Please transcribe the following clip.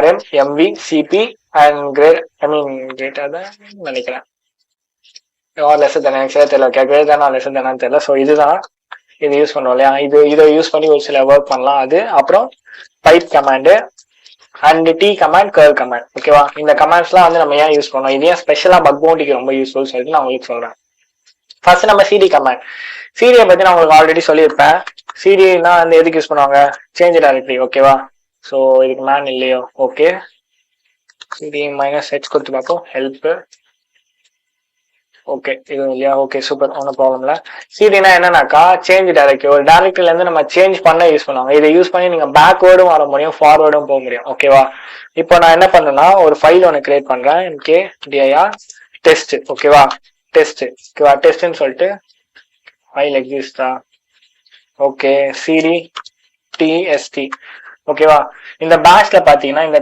RM, MV, CP and grade, I mean greater than நினைக்கிறேன், or lesser than, எனக்கு தெரியல. Okay, greater than or lesser than தெரியல. So இதுதான் இது use பண்ணுவோம் இல்லையா, இதை யூஸ் பண்ணி ஒரு சில ஒர்க் பண்ணலாம். அது அப்புறம் pipe command and tee command, curl command. ஓகேவா, இந்த கமாண்ட்ஸ்லாம் வந்து நம்ம ஏன் யூஸ் பண்ணோம், இது ஏன் ஸ்பெஷலா பக் பவுண்டிக்கு ரொம்ப யூஸ்ஃபுல் சொல்லிட்டு நான் உங்களுக்கு சொல்றேன். ஃபர்ஸ்ட் நம்ம சிடி கமாண்ட். சிடியை பத்தி நான் உங்களுக்கு ஆல்ரெடி சொல்லியிருப்பேன். சிடினா வந்து எதுக்கு யூஸ் பண்ணுவாங்க, சேஞ்ச் டைரக்டரி. ஓகேவா, ஸோ இதுக்கு மேன் இல்லையோ, ஓகே சிடி -h கொடுத்து பார்ப்போம், ஹெல்ப். ஓகே, இது இல்லையா, ஓகே சூப்பர், ஒன்றும் ப்ராப்ளம் இல்லை. சிடினா என்னன்னாக்கா சேஞ்ச் டைரக்டரி. ஒரு டைரக்டரில இருந்து நம்ம சேஞ்ச் பண்ண யூஸ் பண்ணுவாங்க. இதை யூஸ் பண்ணி நீங்க பேக்வேர்டும் வர முடியும், ஃபார்வேர்டும் போக முடியும். ஓகேவா, இப்போ நான் என்ன பண்ணேன்னா ஒரு ஃபைல் ஒன்று கிரியேட் பண்றேன், mkdir டெஸ்ட். ஓகேவா, டெஸ்ட். ஓகேவா, டெஸ்ட்னு சொல்லிட்டு ஃபைல் எக்ஸிஸ்டா, ஓகே சிடி tst. ஓகேவா, இந்த பேட்ச்ல பாத்தீங்கன்னா இந்த